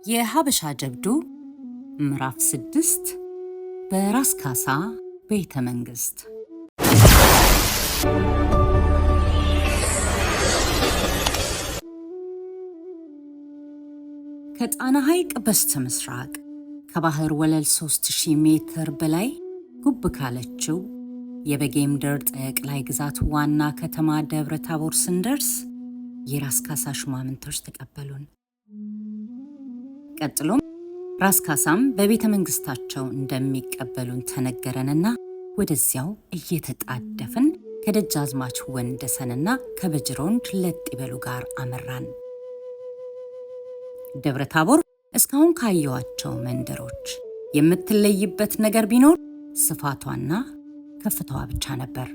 የሀበሻ ጀብዱ ምዕራፍ 6 በራስ ካሳ ቤተ መንግስት። ከጣና ሐይቅ በስተ ምስራቅ ከባህር ወለል 3000 ሜትር በላይ ጉብ ካለችው የበጌምድር ጠቅላይ ግዛት ዋና ከተማ ደብረ ታቦር ስንደርስ የራስ ካሳ ሹማምንቶች ተቀበሉን። ቀጥሎም ራስ ካሳም በቤተ መንግስታቸው እንደሚቀበሉን ተነገረንና ወደዚያው እየተጣደፍን ከደጃዝማች ወንደሰንና ከበጅሮንድ ለጥበሉ ጋር አመራን። ደብረ ታቦር እስካሁን ካየዋቸው መንደሮች የምትለይበት ነገር ቢኖር ስፋቷና ከፍታዋ ብቻ ነበር።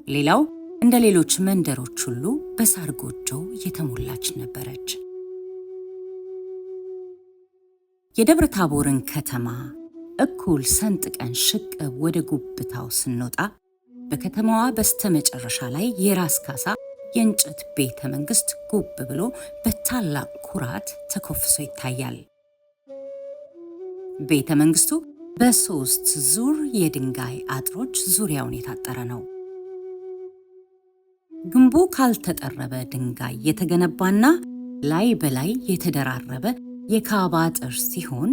ሌላው እንደ ሌሎች መንደሮች ሁሉ በሳር ጎጆ የተሞላች ነበረች። የደብረ ታቦርን ከተማ እኩል ሰንጥቀን ሽቅብ ወደ ጉብታው ስንወጣ በከተማዋ በስተመጨረሻ ላይ የራስ ካሳ የእንጨት ቤተ መንግስት ጉብ ብሎ በታላቅ ኩራት ተኮፍሶ ይታያል። ቤተ መንግስቱ በ3 ዙር የድንጋይ አጥሮች ዙሪያውን የታጠረ ነው። ግንቡ ካልተጠረበ ድንጋይ የተገነባና ላይ በላይ የተደራረበ የካባ አጥር ሲሆን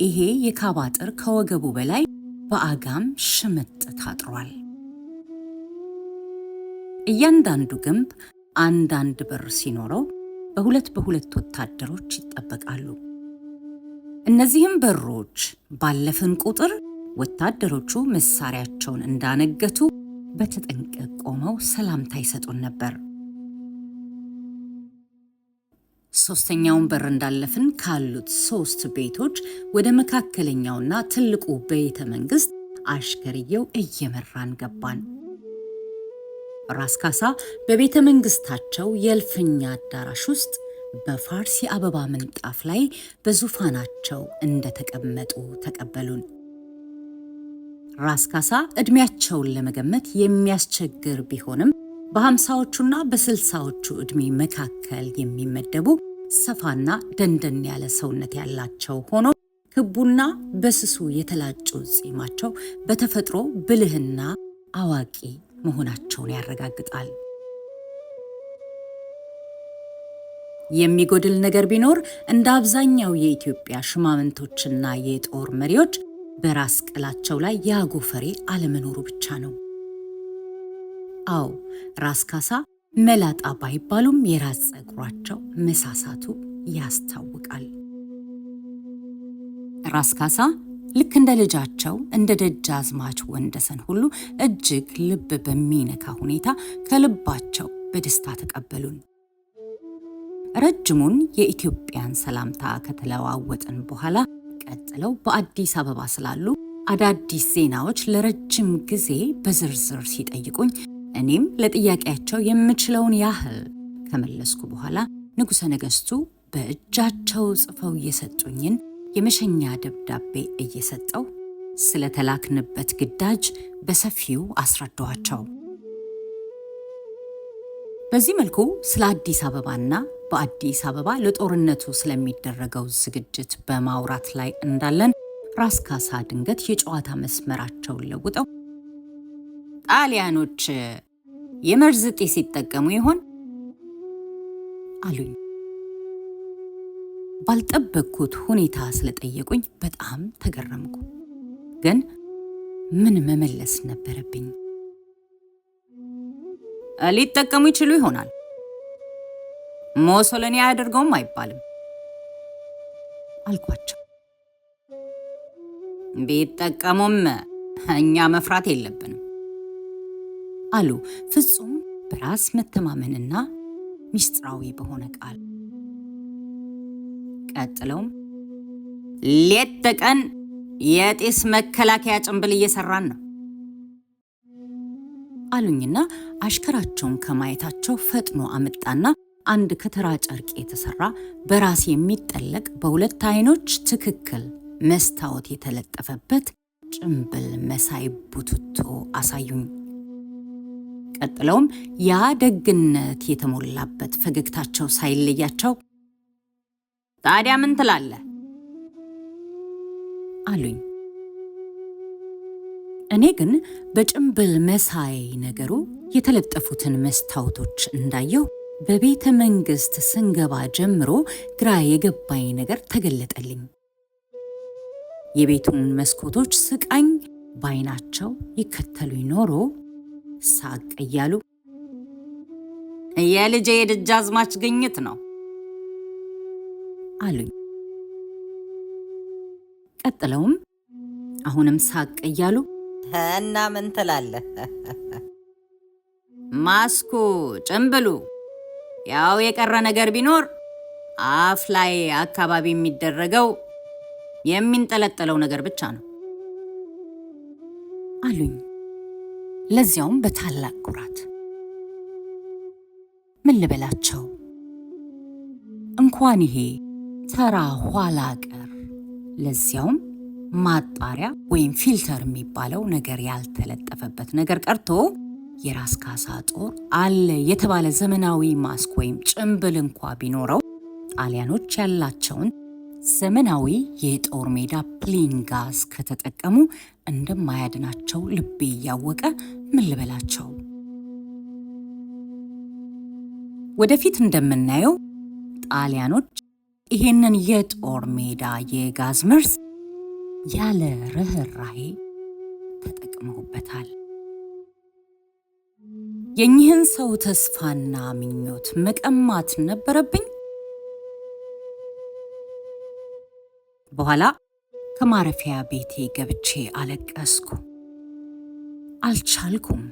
ይሄ የካባ አጥር ከወገቡ በላይ በአጋም ሽምጥ ታጥሯል። እያንዳንዱ ግንብ አንዳንድ በር ሲኖረው በሁለት ወታደሮች ይጠበቃሉ። እነዚህም በሮች ባለፍን ቁጥር ወታደሮቹ መሳሪያቸውን እንዳነገቱ በተጠንቀቅ ቆመው ሰላምታ ይሰጡን ነበር። ሶስተኛውን በር እንዳለፍን ካሉት 3 ቤቶች ወደ መካከለኛውና ትልቁ ቤተ መንግስት አሽከርየው እየመራን ገባን። ራስ ካሳ በቤተ መንግስታቸው የእልፍኝ አዳራሽ ውስጥ በፋርስ የአበባ ምንጣፍ ላይ በዙፋናቸው እንደተቀመጡ ተቀበሉን። ራስ ካሳ ዕድሜያቸውን ለመገመት የሚያስቸግር ቢሆንም በ50ዎቹና በ60ዎቹ ዕድሜ መካከል የሚመደቡ ሰፋና ደንደን ያለ ሰውነት ያላቸው ሆኖ ክቡና በስሱ የተላጩ ጺማቸው በተፈጥሮ ብልህና አዋቂ መሆናቸውን ያረጋግጣል። የሚጎድል ነገር ቢኖር እንደ አብዛኛው የኢትዮጵያ ሽማምንቶችና የጦር መሪዎች በራስ ቅላቸው ላይ ያጎፈሬ አለመኖሩ ብቻ ነው። አዎ ራስ ካሳ መላጣ ባይባሉም የራስ ፀጉራቸው መሳሳቱ ያስታውቃል። ራስ ካሳ ልክ እንደ ልጃቸው እንደ ደጃዝማች ወንደሰን ሁሉ እጅግ ልብ በሚነካ ሁኔታ ከልባቸው በደስታ ተቀበሉን። ረጅሙን የኢትዮጵያን ሰላምታ ከተለዋወጥን በኋላ ቀጥለው በአዲስ አበባ ስላሉ አዳዲስ ዜናዎች ለረጅም ጊዜ በዝርዝር ሲጠይቁኝ እኔም ለጥያቄያቸው የምችለውን ያህል ከመለስኩ በኋላ ንጉሠ ነገሥቱ በእጃቸው ጽፈው የሰጡኝን የመሸኛ ደብዳቤ እየሰጠው ስለተላክንበት ግዳጅ በሰፊው አስረዳኋቸው። በዚህ መልኩ ስለ አዲስ አበባና በአዲስ አበባ ለጦርነቱ ስለሚደረገው ዝግጅት በማውራት ላይ እንዳለን ራስ ካሳ ድንገት የጨዋታ መስመራቸውን ለውጠው ጣሊያኖች የመርዝ ጢስ ሲጠቀሙ ይሆን አሉኝ። ባልጠበቅኩት ሁኔታ ስለጠየቁኝ በጣም ተገረምኩ። ግን ምን መመለስ ነበረብኝ? ሊጠቀሙ ይችሉ ይሆናል፣ ሞሶሎኒ አያደርገውም አይባልም አልኳቸው። ቢጠቀሙም እኛ መፍራት የለብንም አሉ ፍጹም በራስ መተማመንና ሚስጥራዊ በሆነ ቃል። ቀጥለውም ሌት ተቀን የጢስ መከላከያ ጭንብል እየሰራን ነው አሉኝና አሽከራቸውን ከማየታቸው ፈጥኖ አመጣና አንድ ከተራ ጨርቅ የተሰራ በራስ የሚጠለቅ በሁለት አይኖች ትክክል መስታወት የተለጠፈበት ጭንብል መሳይ ቡትቶ አሳዩኝ። ቀጥለውም ያ ደግነት የተሞላበት ፈገግታቸው ሳይለያቸው ታዲያ ምን ትላለህ አሉኝ። እኔ ግን በጭምብል መሳይ ነገሩ የተለጠፉትን መስታወቶች እንዳየው በቤተ መንግስት ስንገባ ጀምሮ ግራ የገባኝ ነገር ተገለጠልኝ። የቤቱን መስኮቶች ስቃኝ ባይናቸው ይከተሉኝ ኖሮ ሳቅ እያሉ የልጄ የደጃዝማች ግኝት ነው አሉኝ። ቀጥለውም አሁንም ሳቅ እያሉ እና ምን ትላለህ? ማስኩ ጭምብሉ ያው የቀረ ነገር ቢኖር አፍ ላይ አካባቢ የሚደረገው የሚንጠለጠለው ነገር ብቻ ነው አሉኝ። ለዚያውም በታላቅ ኩራት። ምን ልበላቸው? እንኳን ይሄ ተራ ኋላ ቀር ለዚያውም ማጣሪያ ወይም ፊልተር የሚባለው ነገር ያልተለጠፈበት ነገር ቀርቶ የራስ ካሳ ጦር አለ የተባለ ዘመናዊ ማስክ ወይም ጭምብል እንኳ ቢኖረው ጣሊያኖች ያላቸውን ዘመናዊ የጦር ሜዳ ፕሊን ጋዝ ከተጠቀሙ እንደማያድናቸው ልቤ እያወቀ ምን ልበላቸው? ወደፊት እንደምናየው ጣሊያኖች ይሄንን የጦር ሜዳ የጋዝ መርዝ ያለ ርህራሄ ተጠቅመውበታል። የኚህን ሰው ተስፋና ምኞት መቀማት ነበረብኝ። በኋላ ከማረፊያ ቤቴ ገብቼ አለቀስኩ። አልቻልኩም።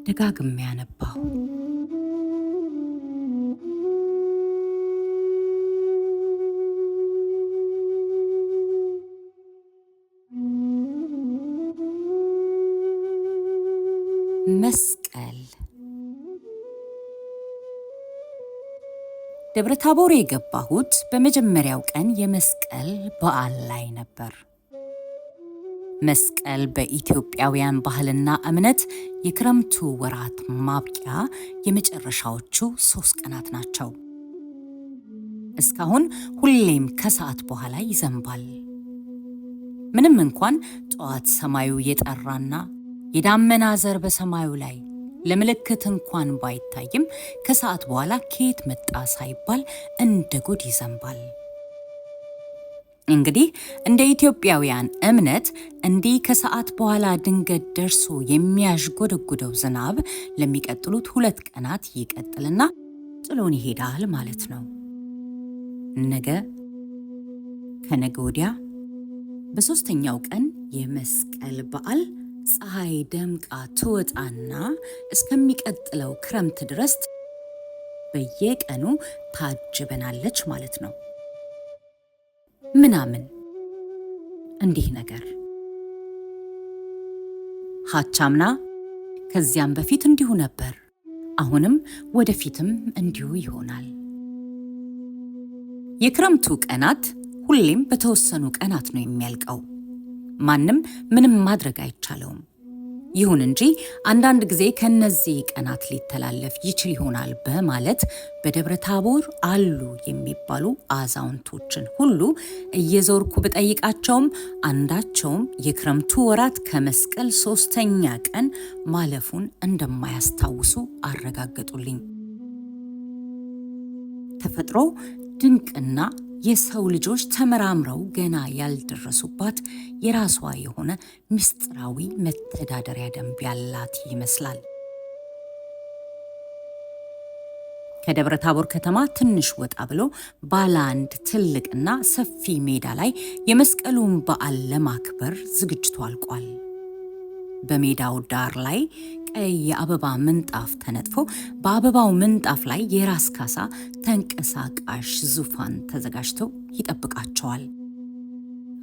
ደጋግሜ አነባሁ። መስቀል ደብረ ታቦር የገባሁት በመጀመሪያው ቀን የመስቀል በዓል ላይ ነበር። መስቀል በኢትዮጵያውያን ባህልና እምነት የክረምቱ ወራት ማብቂያ የመጨረሻዎቹ 3 ቀናት ናቸው። እስካሁን ሁሌም ከሰዓት በኋላ ይዘንባል። ምንም እንኳን ጠዋት ሰማዩ የጠራና የዳመና ዘር በሰማዩ ላይ ለምልክት እንኳን ባይታይም ከሰዓት በኋላ ከየት መጣ ሳይባል እንደ ጉድ ይዘንባል። እንግዲህ እንደ ኢትዮጵያውያን እምነት እንዲህ ከሰዓት በኋላ ድንገት ደርሶ የሚያዥጎደጉደው ዝናብ ለሚቀጥሉት 2 ቀናት ይቀጥልና ጥሎን ይሄዳል ማለት ነው። ነገ ከነገ ወዲያ በ3ኛው ቀን የመስቀል በዓል ፀሐይ ደምቃ ትወጣና እስከሚቀጥለው ክረምት ድረስ በየቀኑ ታጅበናለች ማለት ነው። ምናምን እንዲህ ነገር ሀቻምና ከዚያም በፊት እንዲሁ ነበር። አሁንም ወደፊትም እንዲሁ ይሆናል። የክረምቱ ቀናት ሁሌም በተወሰኑ ቀናት ነው የሚያልቀው። ማንም ምንም ማድረግ አይቻለውም። ይሁን እንጂ አንዳንድ ጊዜ ከነዚህ ቀናት ሊተላለፍ ይችል ይሆናል በማለት በደብረ ታቦር አሉ የሚባሉ አዛውንቶችን ሁሉ እየዞርኩ ብጠይቃቸውም አንዳቸውም የክረምቱ ወራት ከመስቀል 3ኛ ቀን ማለፉን እንደማያስታውሱ አረጋገጡልኝ። ተፈጥሮ ድንቅና የሰው ልጆች ተመራምረው ገና ያልደረሱባት የራሷ የሆነ ምስጢራዊ መተዳደሪያ ደንብ ያላት ይመስላል። ከደብረ ታቦር ከተማ ትንሽ ወጣ ብሎ ባለ አንድ ትልቅና ሰፊ ሜዳ ላይ የመስቀሉን በዓል ለማክበር ዝግጅቱ አልቋል። በሜዳው ዳር ላይ ቀይ የአበባ ምንጣፍ ተነጥፎ በአበባው ምንጣፍ ላይ የራስ ካሳ ተንቀሳቃሽ ዙፋን ተዘጋጅቶ ይጠብቃቸዋል።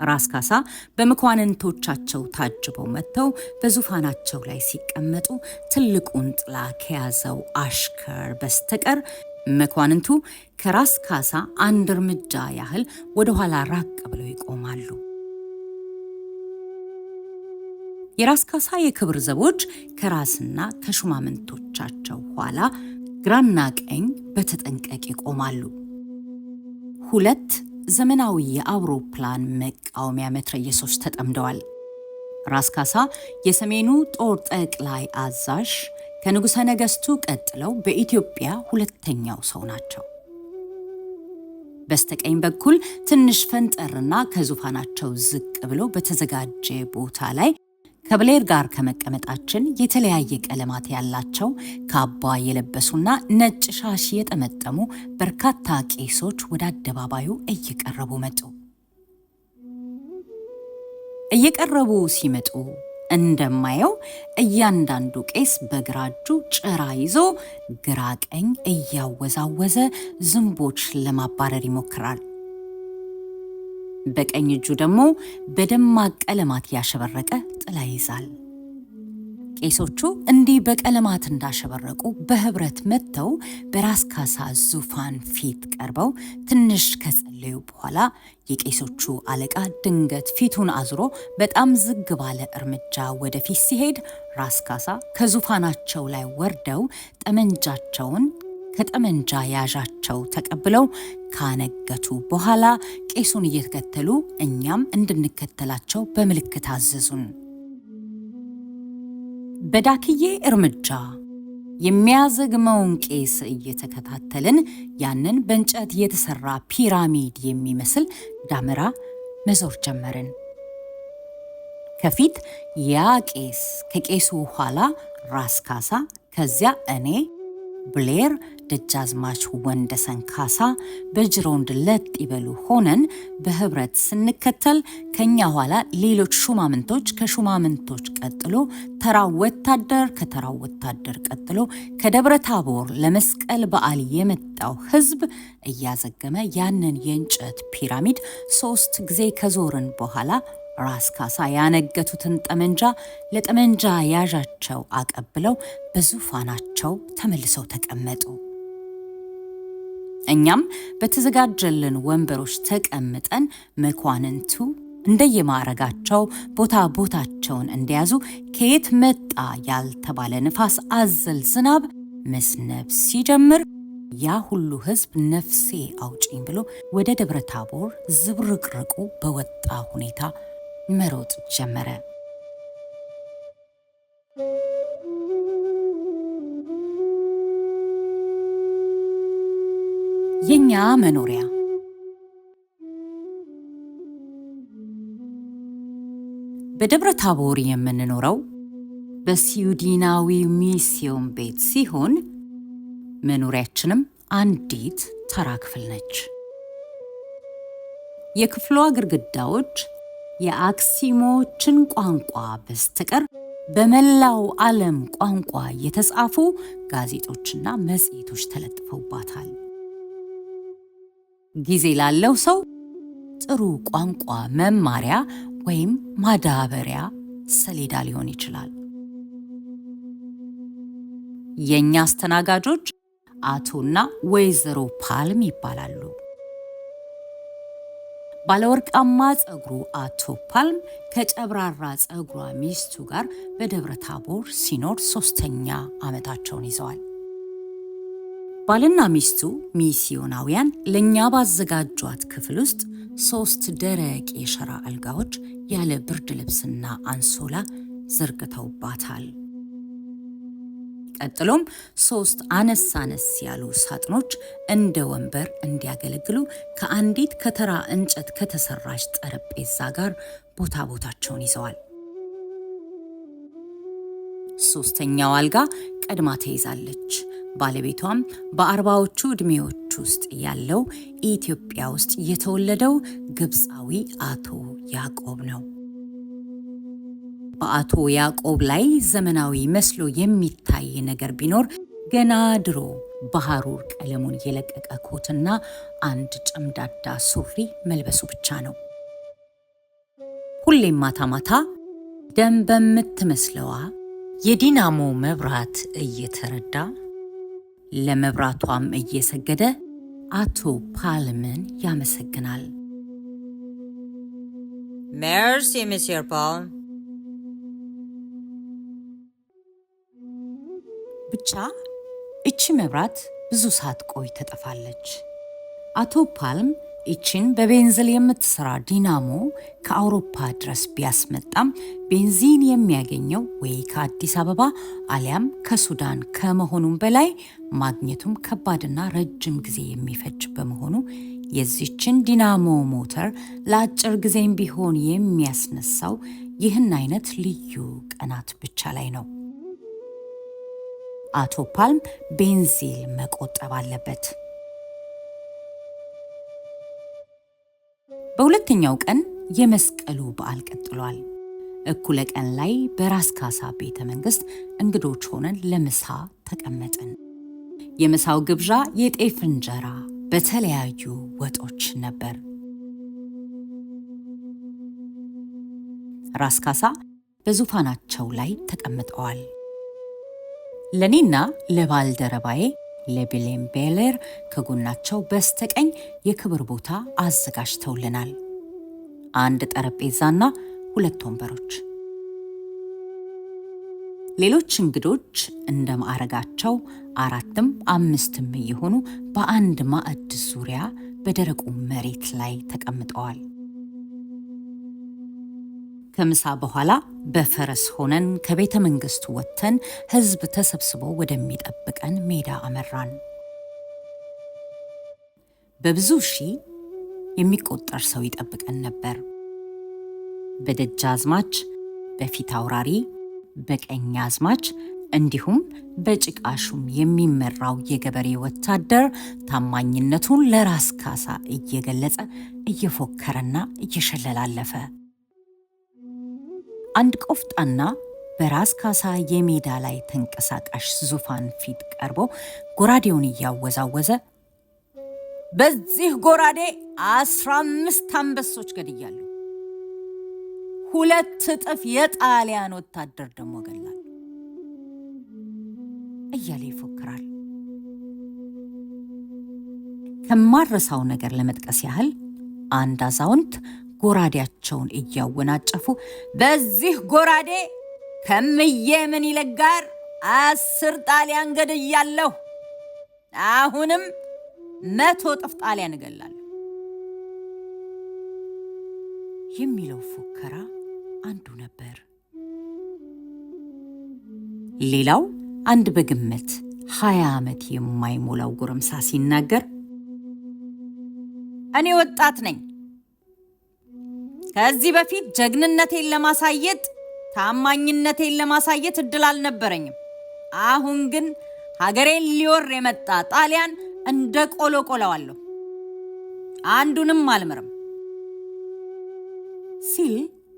ራስ ካሳ በመኳንንቶቻቸው ታጅበው መጥተው በዙፋናቸው ላይ ሲቀመጡ ትልቁን ጥላ ከያዘው አሽከር በስተቀር መኳንንቱ ከራስ ካሳ 1 እርምጃ ያህል ወደ ኋላ ራቅ ብለው ይቆማሉ። የራስ ካሳ የክብር ዘቦች ከራስና ከሹማምንቶቻቸው ኋላ ግራና ቀኝ በተጠንቀቅ ይቆማሉ። 2 ዘመናዊ የአውሮፕላን መቃወሚያ መትረየሶች ተጠምደዋል። ራስ ካሳ የሰሜኑ ጦር ጠቅላይ አዛዥ ከንጉሠ ነገሥቱ ቀጥለው በኢትዮጵያ 2ኛው ሰው ናቸው። በስተቀኝ በኩል ትንሽ ፈንጠርና ከዙፋናቸው ዝቅ ብሎ በተዘጋጀ ቦታ ላይ ከብሌር ጋር ከመቀመጣችን የተለያየ ቀለማት ያላቸው ካባ የለበሱና ነጭ ሻሽ የጠመጠሙ በርካታ ቄሶች ወደ አደባባዩ እየቀረቡ መጡ። እየቀረቡ ሲመጡ እንደማየው እያንዳንዱ ቄስ በግራ እጁ ጭራ ይዞ ግራ ቀኝ እያወዛወዘ ዝንቦች ለማባረር ይሞክራል። በቀኝ እጁ ደግሞ በደማቅ ቀለማት ያሸበረቀ ጥላ ይዛል። ቄሶቹ እንዲህ በቀለማት እንዳሸበረቁ በህብረት መጥተው በራስ ካሳ ዙፋን ፊት ቀርበው ትንሽ ከጸለዩ በኋላ የቄሶቹ አለቃ ድንገት ፊቱን አዙሮ በጣም ዝግ ባለ እርምጃ ወደፊት ሲሄድ ራስ ካሳ ከዙፋናቸው ላይ ወርደው ጠመንጃቸውን ከጠመንጃ ያዣቸው ተቀብለው ካነገቱ በኋላ ቄሱን እየተከተሉ እኛም እንድንከተላቸው በምልክት አዘዙን። በዳክዬ እርምጃ የሚያዘግመውን ቄስ እየተከታተልን ያንን በእንጨት የተሰራ ፒራሚድ የሚመስል ዳመራ መዞር ጀመርን። ከፊት ያ ቄስ፣ ከቄሱ ኋላ ራስ ካሳ፣ ከዚያ እኔ፣ ብሌር፣ ደጃዝማች ወንደሰን ካሳ በጅሮንድ ለጥ ይበሉ ሆነን በህብረት ስንከተል ከኛ ኋላ ሌሎች ሹማምንቶች፣ ከሹማምንቶች ቀጥሎ ተራው ወታደር፣ ከተራው ወታደር ቀጥሎ ከደብረ ታቦር ለመስቀል በዓል የመጣው ህዝብ እያዘገመ ያንን የእንጨት ፒራሚድ 3 ጊዜ ከዞርን በኋላ ራስ ካሳ ያነገቱትን ጠመንጃ ለጠመንጃ ያዣቸው አቀብለው በዙፋናቸው ተመልሰው ተቀመጡ። እኛም በተዘጋጀልን ወንበሮች ተቀምጠን መኳንንቱ እንደየማዕረጋቸው ቦታቸውን እንደያዙ ከየት መጣ ያልተባለ ንፋስ አዘል ዝናብ መስነብ ሲጀምር ያ ሁሉ ህዝብ ነፍሴ አውጪኝ ብሎ ወደ ደብረ ታቦር ዝብርቅርቁ በወጣ ሁኔታ መሮጥ ጀመረ። የኛ መኖሪያ በደብረ ታቦር የምንኖረው በስዊድናዊ ሚስዮን ቤት ሲሆን መኖሪያችንም አንዲት ተራ ክፍል ነች። የክፍሏ ግድግዳዎች የአክሲሞችን ቋንቋ በስተቀር በመላው ዓለም ቋንቋ የተጻፉ ጋዜጦችና መጽሔቶች ተለጥፈውባታል። ጊዜ ላለው ሰው ጥሩ ቋንቋ መማሪያ ወይም ማዳበሪያ ሰሌዳ ሊሆን ይችላል። የኛ አስተናጋጆች አቶና ወይዘሮ ፓልም ይባላሉ። ባለወርቃማ ጸጉሩ አቶ ፓልም ከጨብራራ ጸጉሯ ሚስቱ ጋር በደብረ ታቦር ሲኖር 3ኛ ዓመታቸውን ይዘዋል። ባልና ሚስቱ ሚስዮናውያን ለኛ ባዘጋጇት ክፍል ውስጥ 3 ደረቅ የሸራ አልጋዎች ያለ ብርድ ልብስና አንሶላ ዘርግተውባታል። ቀጥሎም 3 አነስ ያሉ ሳጥኖች እንደ ወንበር እንዲያገለግሉ ከአንዲት ከተራ እንጨት ከተሰራች ጠረጴዛ ጋር ቦታቸውን ይዘዋል። 3ኛው አልጋ ቀድማ ተይዛለች። ባለቤቷም በ40ዎቹ ዕድሜዎች ውስጥ ያለው ኢትዮጵያ ውስጥ የተወለደው ግብፃዊ አቶ ያዕቆብ ነው። በአቶ ያዕቆብ ላይ ዘመናዊ መስሎ የሚታይ ነገር ቢኖር ገና ድሮ በሐሩር ቀለሙን የለቀቀ ኮትና አንድ ጨምዳዳ ሱሪ መልበሱ ብቻ ነው። ሁሌም ማታ ደም በምትመስለዋ የዲናሞ መብራት እየተረዳ ለመብራቷም እየሰገደ አቶ ፓልምን ያመሰግናል። ሜርሲ ሚስተር ፓል። ብቻ እቺ መብራት ብዙ ሳትቆይ ትጠፋለች። አቶ ፓልም እቺን በቤንዚል የምትሰራ ዲናሞ ከአውሮፓ ድረስ ቢያስመጣም ቤንዚን የሚያገኘው ወይ ከአዲስ አበባ አሊያም ከሱዳን ከመሆኑም በላይ ማግኘቱም ከባድና ረጅም ጊዜ የሚፈጅ በመሆኑ የዚችን ዲናሞ ሞተር ለአጭር ጊዜም ቢሆን የሚያስነሳው ይህን አይነት ልዩ ቀናት ብቻ ላይ ነው። አቶ ፓልም ቤንዚል መቆጠብ አለበት። በሁለተኛው ቀን የመስቀሉ በዓል ቀጥሏል። እኩለ ቀን ላይ በራስ ካሳ ቤተ መንግስት እንግዶች ሆነን ለምሳ ተቀመጥን። የምሳው ግብዣ የጤፍ እንጀራ በተለያዩ ወጦች ነበር። ራስ ካሳ በዙፋናቸው ላይ ተቀምጠዋል። ለኔና ለባልደረባዬ ለቢሌም ቤለር ከጎናቸው በስተቀኝ የክብር ቦታ አዘጋጅተውልናል። አንድ ጠረጴዛና 2 ወንበሮች። ሌሎች እንግዶች እንደ ማዕረጋቸው 4ም 5ም እየሆኑ በአንድ ማዕድ ዙሪያ በደረቁ መሬት ላይ ተቀምጠዋል። ከምሳ በኋላ በፈረስ ሆነን ከቤተ መንግስቱ ወጥተን ህዝብ ተሰብስቦ ወደሚጠብቀን ሜዳ አመራን። በብዙ ሺህ የሚቆጠር ሰው ይጠብቀን ነበር። በደጃዝማች፣ በፊት አውራሪ፣ በቀኛዝማች እንዲሁም በጭቃሹም የሚመራው የገበሬ ወታደር ታማኝነቱን ለራስ ካሳ እየገለጸ እየፎከረና እየሸለላለፈ አንድ ቆፍጣና በራስ ካሳ የሜዳ ላይ ተንቀሳቃሽ ዙፋን ፊት ቀርቦ ጎራዴውን እያወዛወዘ በዚህ ጎራዴ 15 አንበሶች ገድያለሁ፣ 2 እጥፍ የጣሊያን ወታደር ደግሞ ገላለሁ እያለ ይፎክራል። ከማረሳው ነገር ለመጥቀስ ያህል አንድ አዛውንት ጎራዴያቸውን እያወናጨፉ በዚህ ጎራዴ ከምዬ ምኒልክ ጋር 10 ጣሊያን ገድያለሁ፣ አሁንም 100 እጥፍ ጣሊያን እገላለሁ የሚለው ፉከራ አንዱ ነበር። ሌላው አንድ በግምት 20 ዓመት የማይሞላው ጎረምሳ ሲናገር እኔ ወጣት ነኝ፣ ከዚህ በፊት ጀግንነቴን ለማሳየት ታማኝነቴን ለማሳየት እድል አልነበረኝም። አሁን ግን ሀገሬን ሊወር የመጣ ጣሊያን እንደ ቆሎ ቆለዋለሁ፣ አንዱንም አልምርም ሲል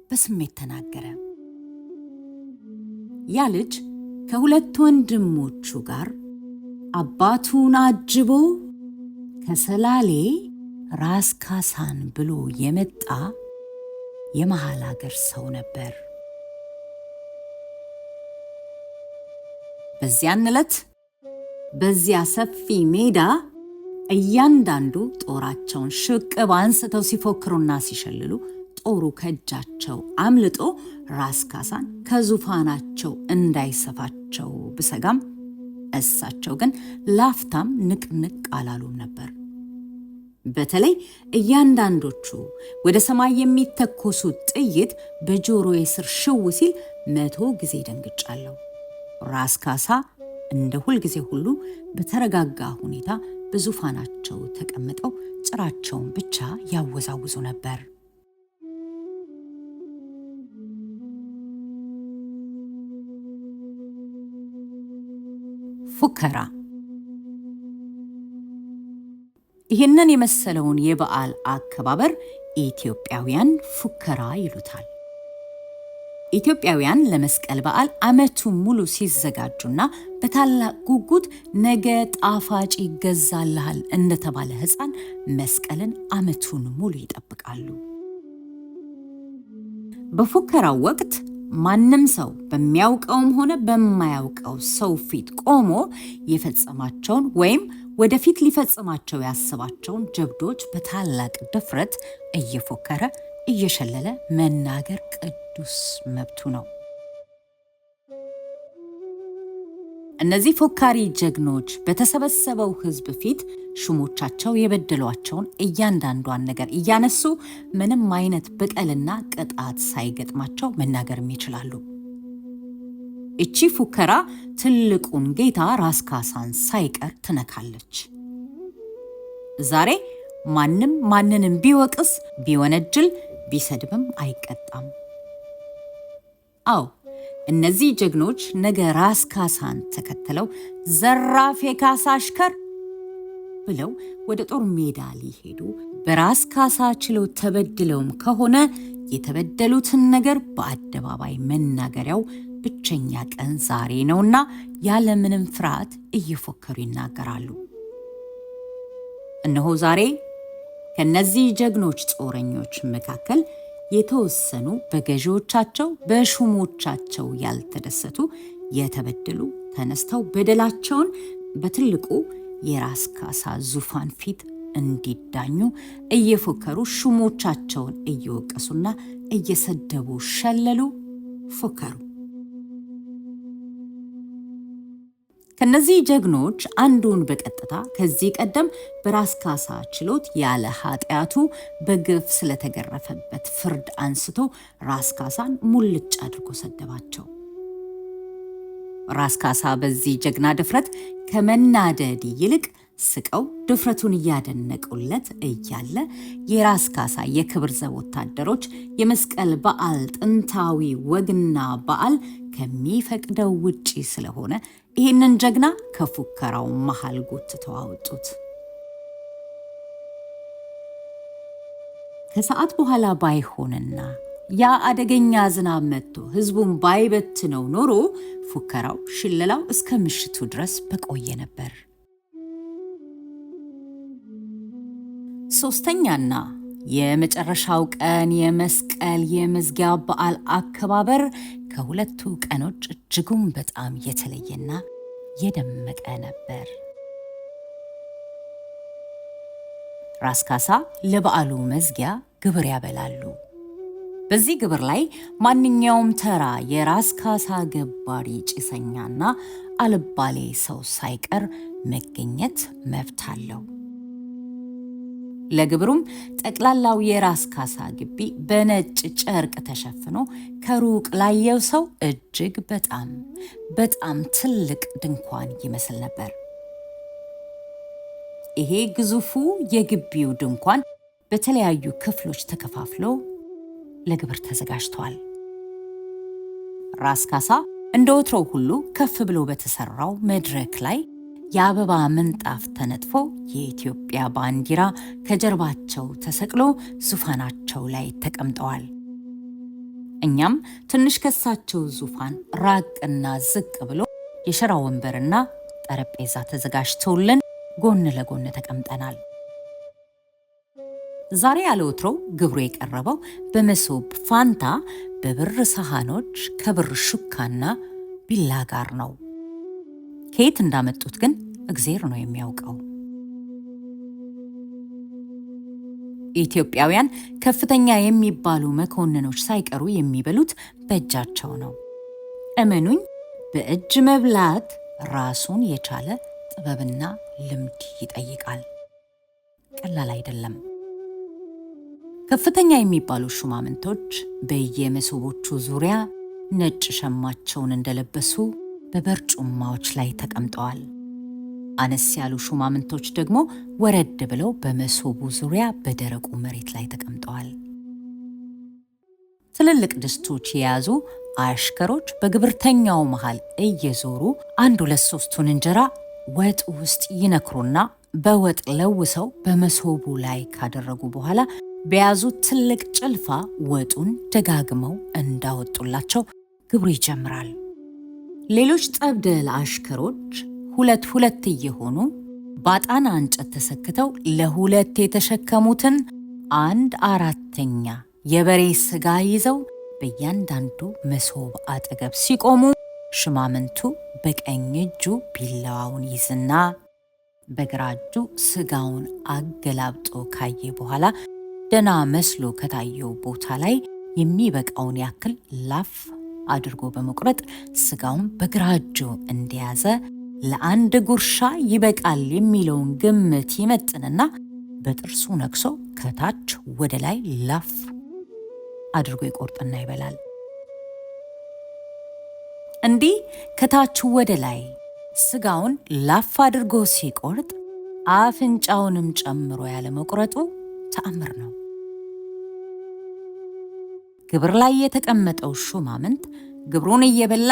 በስሜት ተናገረ። ያ ልጅ ከ2 ወንድሞቹ ጋር አባቱን አጅቦ ከሰላሌ ራስ ካሳን ብሎ የመጣ የመሃል ሀገር ሰው ነበር። በዚያን ዕለት በዚያ ሰፊ ሜዳ እያንዳንዱ ጦራቸውን ሽቅብ አንስተው ሲፎክሩና ሲሸልሉ ጦሩ ከእጃቸው አምልጦ ራስ ካሳን ከዙፋናቸው እንዳይሰፋቸው ብሰጋም እሳቸው ግን ላፍታም ንቅንቅ አላሉም ነበር። በተለይ እያንዳንዶቹ ወደ ሰማይ የሚተኮሱ ጥይት በጆሮዬ ስር ሽው ሲል 100 ጊዜ ደንግጫለሁ። ራስ ካሳ እንደ ሁልጊዜ ሁሉ በተረጋጋ ሁኔታ በዙፋናቸው ተቀምጠው ጭራቸውን ብቻ ያወዛውዙ ነበር። ፉከራ። ይህንን የመሰለውን የበዓል አከባበር ኢትዮጵያውያን ፉከራ ይሉታል። ኢትዮጵያውያን ለመስቀል በዓል ዓመቱን ሙሉ ሲዘጋጁና በታላቅ ጉጉት ነገ ጣፋጭ ይገዛልሃል እንደተባለ ሕፃን መስቀልን ዓመቱን ሙሉ ይጠብቃሉ። በፉከራው ወቅት ማንም ሰው በሚያውቀውም ሆነ በማያውቀው ሰው ፊት ቆሞ የፈጸማቸውን ወይም ወደፊት ሊፈጽማቸው ያስባቸውን ጀብዶች በታላቅ ድፍረት እየፎከረ እየሸለለ መናገር ቅዱስ መብቱ ነው። እነዚህ ፎካሪ ጀግኖች በተሰበሰበው ሕዝብ ፊት ሹሞቻቸው የበደሏቸውን እያንዳንዷን ነገር እያነሱ ምንም አይነት በቀልና ቅጣት ሳይገጥማቸው መናገርም ይችላሉ። እቺ ፉከራ ትልቁን ጌታ ራስ ካሳን ሳይቀር ትነካለች። ዛሬ ማንም ማንንም ቢወቅስ ቢወነጅል ቢሰድብም አይቀጣም። አዎ እነዚህ ጀግኖች ነገ ራስ ካሳን ተከትለው ዘራፍ የካሳ አሽከር ብለው ወደ ጦር ሜዳ ሊሄዱ በራስ ካሳ ችሎት ተበድለውም ከሆነ የተበደሉትን ነገር በአደባባይ መናገሪያው ብቸኛ ቀን ዛሬ ነውና ያለምንም ፍርሃት እየፎከሩ ይናገራሉ። እነሆ ዛሬ ከነዚህ ጀግኖች ጦረኞች መካከል የተወሰኑ በገዢዎቻቸው በሹሞቻቸው ያልተደሰቱ የተበደሉ ተነስተው በደላቸውን በትልቁ የራስ ካሳ ዙፋን ፊት እንዲዳኙ እየፎከሩ ሹሞቻቸውን እየወቀሱና እየሰደቡ ሸለሉ፣ ፎከሩ። ከነዚህ ጀግኖች አንዱን በቀጥታ ከዚህ ቀደም በራስ ካሳ ችሎት ያለ ኃጢአቱ በግፍ ስለተገረፈበት ፍርድ አንስቶ ራስ ካሳን ሙልጭ አድርጎ ሰደባቸው። ራስ ካሳ በዚህ ጀግና ድፍረት ከመናደድ ይልቅ ስቀው ድፍረቱን እያደነቁለት እያለ የራስ ካሳ የክብር ዘብ ወታደሮች የመስቀል በዓል ጥንታዊ ወግና በዓል ከሚፈቅደው ውጪ ስለሆነ ይህንን ጀግና ከፉከራው መሃል ጎትተው አወጡት። ከሰዓት በኋላ ባይሆንና ያ አደገኛ ዝናብ መጥቶ ህዝቡን ባይበትነው ኖሮ ፉከራው ሽለላው እስከ ምሽቱ ድረስ በቆየ ነበር። ሶስተኛና የመጨረሻው ቀን የመስቀል የመዝጊያ በዓል አከባበር ከሁለቱ ቀኖች እጅጉን በጣም የተለየና የደመቀ ነበር። ራስ ካሳ ለበዓሉ መዝጊያ ግብር ያበላሉ። በዚህ ግብር ላይ ማንኛውም ተራ የራስ ካሳ ገባሪ ጭሰኛና አልባሌ ሰው ሳይቀር መገኘት መብት አለው። ለግብሩም ጠቅላላው የራስ ካሳ ግቢ በነጭ ጨርቅ ተሸፍኖ ከሩቅ ላየው ሰው እጅግ በጣም በጣም ትልቅ ድንኳን ይመስል ነበር። ይሄ ግዙፉ የግቢው ድንኳን በተለያዩ ክፍሎች ተከፋፍሎ ለግብር ተዘጋጅቷል። ራስ ካሳ እንደ ወትሮው ሁሉ ከፍ ብሎ በተሰራው መድረክ ላይ የአበባ ምንጣፍ ተነጥፎ የኢትዮጵያ ባንዲራ ከጀርባቸው ተሰቅሎ ዙፋናቸው ላይ ተቀምጠዋል። እኛም ትንሽ ከሳቸው ዙፋን ራቅና ዝቅ ብሎ የሸራ ወንበርና ጠረጴዛ ተዘጋጅተውልን ጎን ለጎን ተቀምጠናል። ዛሬ ያለ ወትሮው ግብሩ የቀረበው በመሶብ ፋንታ በብር ሰሃኖች ከብር ሹካና ቢላ ጋር ነው። ከየት እንዳመጡት ግን እግዜር ነው የሚያውቀው። ኢትዮጵያውያን ከፍተኛ የሚባሉ መኮንኖች ሳይቀሩ የሚበሉት በእጃቸው ነው። እመኑኝ፣ በእጅ መብላት ራሱን የቻለ ጥበብና ልምድ ይጠይቃል። ቀላል አይደለም። ከፍተኛ የሚባሉ ሹማምንቶች በየመሶቦቹ ዙሪያ ነጭ ሸማቸውን እንደለበሱ በበርጩማዎች ላይ ተቀምጠዋል። አነስ ያሉ ሹማምንቶች ደግሞ ወረድ ብለው በመሶቡ ዙሪያ በደረቁ መሬት ላይ ተቀምጠዋል። ትልልቅ ድስቶች የያዙ አሽከሮች በግብርተኛው መሃል እየዞሩ አንድ ሁለት ሶስቱን እንጀራ ወጥ ውስጥ ይነክሩና በወጥ ለውሰው በመሶቡ ላይ ካደረጉ በኋላ በያዙት ትልቅ ጭልፋ ወጡን ደጋግመው እንዳወጡላቸው ግብሩ ይጀምራል። ሌሎች ጠብደል አሽከሮች ሁለት ሁለት እየሆኑ ባጣና እንጨት ተሰክተው ለሁለት የተሸከሙትን 1/4 የበሬ ስጋ ይዘው በእያንዳንዱ መሶብ አጠገብ ሲቆሙ ሽማምንቱ በቀኝ እጁ ቢላዋውን ይዝና በግራ እጁ ስጋውን አገላብጦ ካየ በኋላ ደና መስሎ ከታየው ቦታ ላይ የሚበቃውን ያክል ላፍ አድርጎ በመቁረጥ ስጋውን በግራ እጁ እንደያዘ ለአንድ ጉርሻ ይበቃል የሚለውን ግምት ይመጥንና በጥርሱ ነክሶ ከታች ወደ ላይ ላፍ አድርጎ ይቆርጥና ይበላል። እንዲህ ከታች ወደ ላይ ስጋውን ላፍ አድርጎ ሲቆርጥ አፍንጫውንም ጨምሮ ያለ መቁረጡ ተአምር ነው። ግብር ላይ የተቀመጠው ሹማምንት ግብሩን እየበላ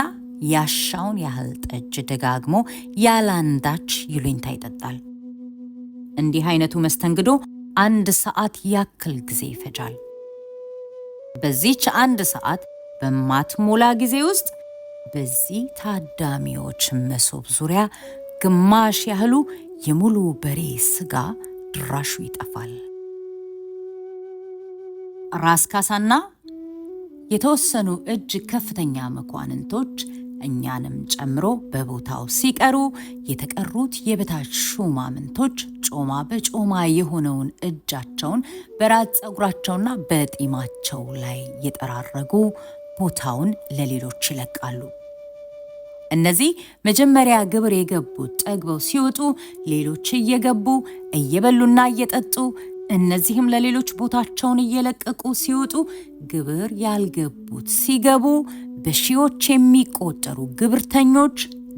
ያሻውን ያህል ጠጅ ደጋግሞ ያላንዳች ይሉኝታ ይጠጣል። እንዲህ አይነቱ መስተንግዶ 1 ሰዓት ያክል ጊዜ ይፈጃል። በዚህች 1 ሰዓት በማትሞላ ጊዜ ውስጥ በዚህ ታዳሚዎች መሶብ ዙሪያ ግማሽ ያህሉ የሙሉ በሬ ስጋ ድራሹ ይጠፋል። ራስ ካሳና የተወሰኑ እጅግ ከፍተኛ መኳንንቶች እኛንም ጨምሮ በቦታው ሲቀሩ የተቀሩት የበታች ሹማምንቶች ጮማ በጮማ የሆነውን እጃቸውን በራስ ፀጉራቸውና በጢማቸው ላይ የጠራረጉ ቦታውን ለሌሎች ይለቃሉ። እነዚህ መጀመሪያ ግብር የገቡት ጠግበው ሲወጡ ሌሎች እየገቡ እየበሉና እየጠጡ እነዚህም ለሌሎች ቦታቸውን እየለቀቁ ሲወጡ ግብር ያልገቡት ሲገቡ በሺዎች የሚቆጠሩ ግብርተኞች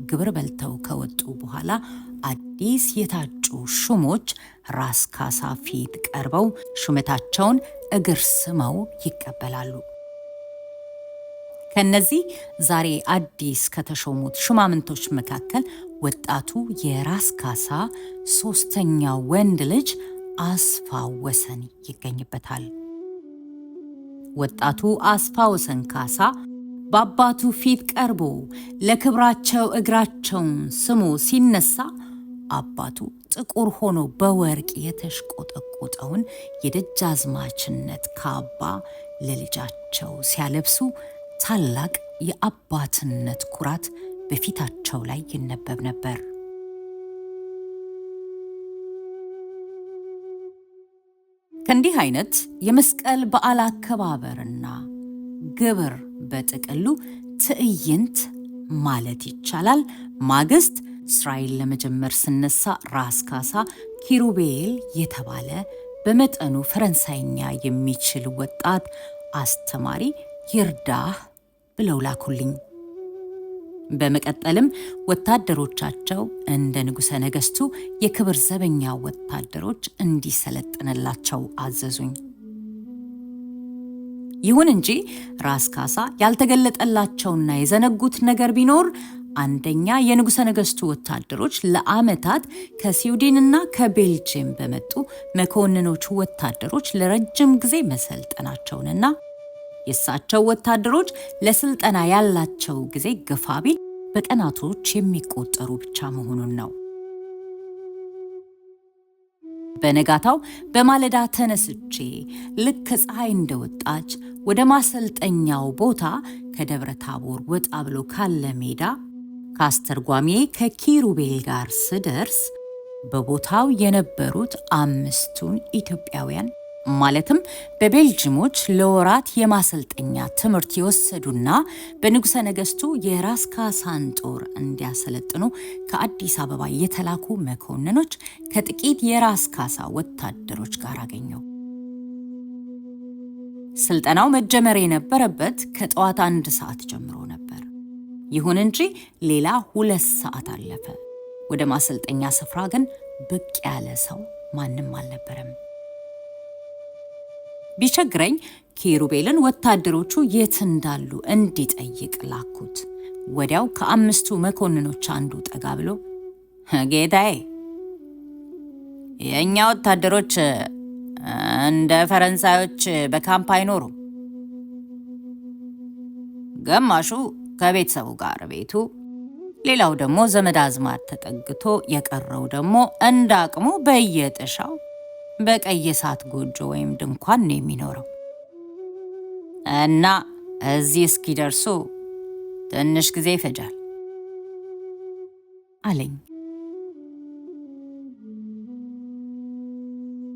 ግብር በልተው ከወጡ በኋላ አዲስ የታጩ ሹሞች ራስ ካሳ ፊት ቀርበው ሹመታቸውን እግር ስመው ይቀበላሉ። ከነዚህ ዛሬ አዲስ ከተሾሙት ሹማምንቶች መካከል ወጣቱ የራስ ካሳ 3ኛው ወንድ ልጅ አስፋ ወሰን ይገኝበታል። ወጣቱ አስፋ ወሰን ካሳ በአባቱ ፊት ቀርቦ ለክብራቸው እግራቸውን ስሞ ሲነሳ አባቱ ጥቁር ሆኖ በወርቅ የተሽቆጠቆጠውን የደጃዝማችነት ካባ ለልጃቸው ሲያለብሱ ታላቅ የአባትነት ኩራት በፊታቸው ላይ ይነበብ ነበር። ከእንዲህ አይነት የመስቀል በዓል አከባበርና ግብር በጥቅሉ ትዕይንት ማለት ይቻላል ማግስት እስራኤል ለመጀመር ስነሳ ራስ ካሳ ኪሩቤል የተባለ በመጠኑ ፈረንሳይኛ የሚችል ወጣት አስተማሪ ይርዳህ ብለው ላኩልኝ። በመቀጠልም ወታደሮቻቸው እንደ ንጉሠ ነገሥቱ የክብር ዘበኛ ወታደሮች እንዲሰለጥንላቸው አዘዙኝ። ይሁን እንጂ ራስ ካሳ ያልተገለጠላቸውና የዘነጉት ነገር ቢኖር አንደኛ የንጉሠ ነገሥቱ ወታደሮች ለዓመታት ከስዊድንና ከቤልጅየም በመጡ መኮንኖች ወታደሮች ለረጅም ጊዜ መሰልጠናቸውንና የእሳቸው ወታደሮች ለስልጠና ያላቸው ጊዜ ገፋ ቢል በቀናቶች የሚቆጠሩ ብቻ መሆኑን ነው። በነጋታው በማለዳ ተነስቼ ልክ ፀሐይ እንደወጣች ወደ ማሰልጠኛው ቦታ ከደብረ ታቦር ወጣ ብሎ ካለ ሜዳ ከአስተርጓሚዬ ከኪሩቤል ጋር ስደርስ በቦታው የነበሩት 5ቱን ኢትዮጵያውያን ማለትም በቤልጅሞች ለወራት የማሰልጠኛ ትምህርት የወሰዱና በንጉሠ ነገሥቱ የራስ ካሳን ጦር እንዲያሰለጥኑ ከአዲስ አበባ የተላኩ መኮንኖች ከጥቂት የራስ ካሳ ወታደሮች ጋር አገኘው። ስልጠናው መጀመር የነበረበት ከጠዋት 1 ሰዓት ጀምሮ ነበር። ይሁን እንጂ ሌላ 2 ሰዓት አለፈ። ወደ ማሰልጠኛ ስፍራ ግን ብቅ ያለ ሰው ማንም አልነበረም። ቢቸግረኝ ኪሩቤልን ወታደሮቹ የት እንዳሉ እንዲጠይቅ ላኩት። ወዲያው ከ5ቱ መኮንኖች አንዱ ጠጋ ብሎ ጌታዬ፣ የእኛ ወታደሮች እንደ ፈረንሳዮች በካምፕ አይኖሩም። ግማሹ ከቤተሰቡ ጋር ቤቱ፣ ሌላው ደግሞ ዘመድ አዝማድ ተጠግቶ፣ የቀረው ደግሞ እንደ አቅሙ በየጥሻው በቀይ እሳት ጎጆ ወይም ድንኳን ነው የሚኖረው እና እዚህ እስኪደርሱ ትንሽ ጊዜ ይፈጃል አለኝ።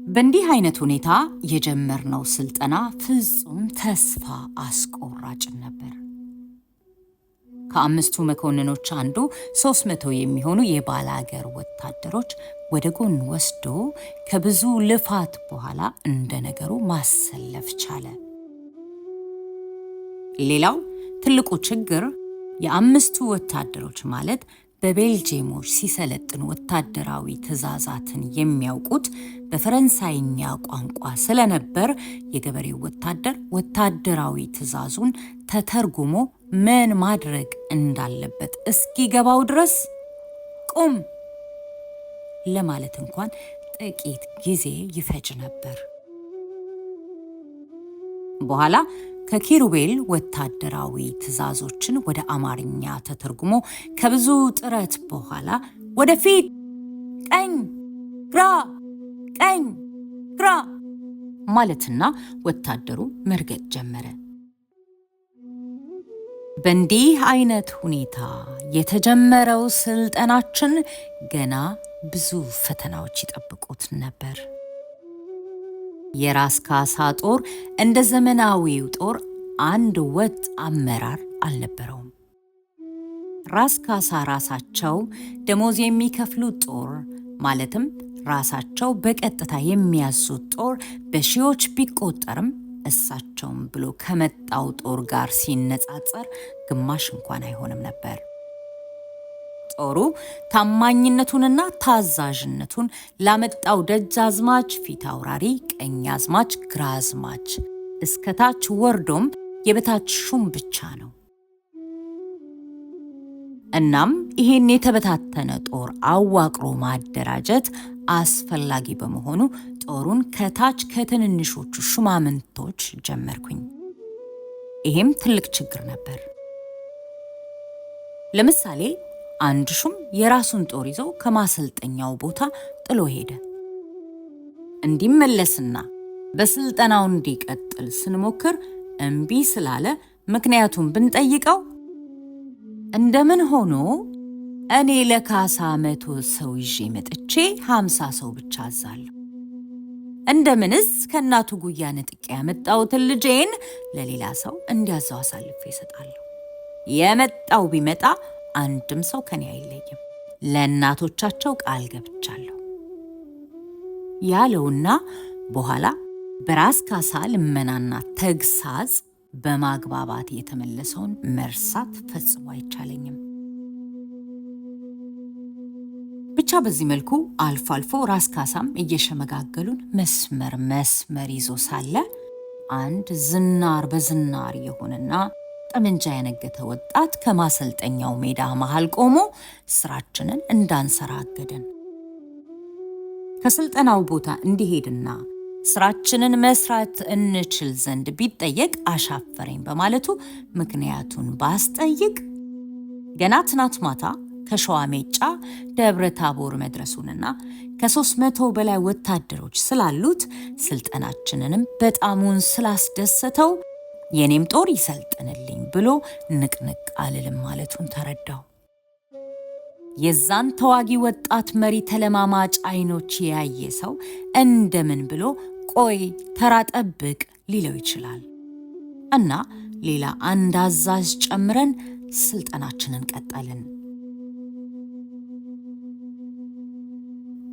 በእንዲህ አይነት ሁኔታ የጀመርነው ስልጠና ፍጹም ተስፋ አስቆራጭ ነበር። ከአምስቱ መኮንኖች አንዱ 300 የሚሆኑ የባላገር ወታደሮች ወደ ጎን ወስዶ ከብዙ ልፋት በኋላ እንደነገሩ ማሰለፍ ቻለ። ሌላው ትልቁ ችግር የአምስቱ ወታደሮች ማለት በቤልጂየሞች ሲሰለጥኑ ወታደራዊ ትእዛዛትን የሚያውቁት በፈረንሳይኛ ቋንቋ ስለነበር የገበሬው ወታደር ወታደራዊ ትእዛዙን ተተርጉሞ ምን ማድረግ እንዳለበት እስኪገባው ድረስ ቁም ለማለት እንኳን ጥቂት ጊዜ ይፈጅ ነበር። በኋላ ከኪሩቤል ወታደራዊ ትእዛዞችን ወደ አማርኛ ተተርጉሞ ከብዙ ጥረት በኋላ ወደፊት፣ ቀኝ፣ ግራ፣ ቀኝ፣ ግራ ማለትና ወታደሩ መርገጥ ጀመረ። በእንዲህ አይነት ሁኔታ የተጀመረው ስልጠናችን ገና ብዙ ፈተናዎች ይጠብቁት ነበር። የራስ ካሳ ጦር እንደ ዘመናዊው ጦር አንድ ወጥ አመራር አልነበረውም። ራስ ካሳ ራሳቸው ደሞዝ የሚከፍሉት ጦር ማለትም ራሳቸው በቀጥታ የሚያዙት ጦር በሺዎች ቢቆጠርም እሳቸውም ብሎ ከመጣው ጦር ጋር ሲነጻጸር ግማሽ እንኳን አይሆንም ነበር። ጦሩ ታማኝነቱንና ታዛዥነቱን ላመጣው ደጃዝማች ፊት አውራሪ፣ ቀኛዝማች፣ ግራዝማች እስከታች ወርዶም የበታች ሹም ብቻ ነው። እናም ይሄን የተበታተነ ጦር አዋቅሮ ማደራጀት አስፈላጊ በመሆኑ ጦሩን ከታች ከትንንሾቹ ሹማምንቶች ጀመርኩኝ። ይሄም ትልቅ ችግር ነበር። ለምሳሌ አንድ ሹም የራሱን ጦር ይዞ ከማሰልጠኛው ቦታ ጥሎ ሄደ። እንዲመለስና በስልጠናው እንዲቀጥል ስንሞክር እምቢ ስላለ ምክንያቱም ብንጠይቀው እንደምን ሆኖ እኔ ለካሳ 100 ሰው ይዤ መጥቼ 50 ሰው ብቻ አዛለሁ፣ እንደምንስ ከእናቱ ጉያ ነጥቄ ያመጣሁትን ልጄን ለሌላ ሰው እንዲያዛው አሳልፌ እሰጣለሁ? የመጣው ቢመጣ አንድም ሰው ከኔ አይለይም፣ ለእናቶቻቸው ቃል ገብቻለሁ ያለውና በኋላ በራስ ካሳ ልመናና ተግሳጽ በማግባባት የተመለሰውን መርሳት ፈጽሞ አይቻለኝም። ብቻ በዚህ መልኩ አልፎ አልፎ ራስ ካሳም እየሸመጋገሉን መስመር ይዞ ሳለ አንድ ዝናር በዝናር የሆነና ጠመንጃ ያነገተ ወጣት ከማሰልጠኛው ሜዳ መሃል ቆሞ ስራችንን እንዳንሰራ አገደን። ከስልጠናው ቦታ እንዲሄድና ስራችንን መስራት እንችል ዘንድ ቢጠየቅ አሻፈረኝ በማለቱ ምክንያቱን ባስጠይቅ ገና ትናንት ማታ ከሸዋ ሜጫ ደብረ ታቦር መድረሱንና ከ300 በላይ ወታደሮች ስላሉት ስልጠናችንንም በጣሙን ስላስደሰተው የኔም ጦር ይሰልጥንልኝ ብሎ ንቅንቅ አልልም ማለቱን ተረዳው። የዛን ተዋጊ ወጣት መሪ ተለማማጭ አይኖች ያየ ሰው እንደምን ብሎ ቆይ ተራ ጠብቅ ሊለው ይችላል። እና ሌላ አንድ አዛዥ ጨምረን ስልጠናችንን ቀጠልን።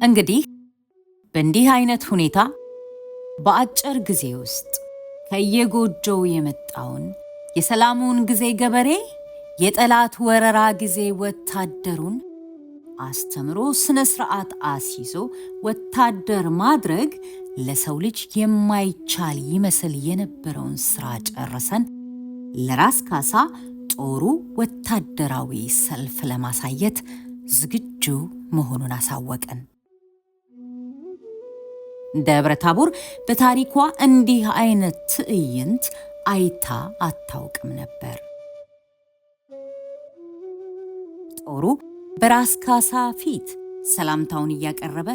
እንግዲህ በእንዲህ አይነት ሁኔታ በአጭር ጊዜ ውስጥ ከየጎጆው የመጣውን የሰላሙን ጊዜ ገበሬ፣ የጠላት ወረራ ጊዜ ወታደሩን አስተምሮ ስነ ስርዓት አስይዞ ወታደር ማድረግ ለሰው ልጅ የማይቻል ይመስል የነበረውን ስራ ጨርሰን ለራስ ካሳ ጦሩ ወታደራዊ ሰልፍ ለማሳየት ዝግጁ መሆኑን አሳወቀን። ደብረ ታቦር በታሪኳ እንዲህ አይነት ትዕይንት አይታ አታውቅም ነበር። ጦሩ በራስ ካሳ ፊት ሰላምታውን እያቀረበ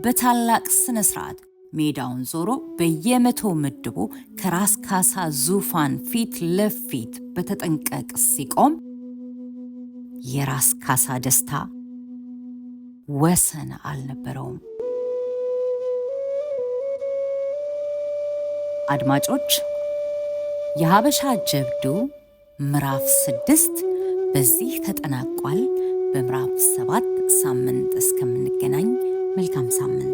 በታላቅ ስነ ስርዓት ሜዳውን ዞሮ በየ100 ምድቡ ከራስ ካሳ ዙፋን ፊት ለፊት በተጠንቀቅ ሲቆም የራስ ካሳ ደስታ ወሰን አልነበረውም። አድማጮች፣ የሀበሻ ጀብዱ ምዕራፍ 6 በዚህ ተጠናቋል። በምዕራፍ 7 ሳምንት እስከምንገናኝ መልካም ሳምንት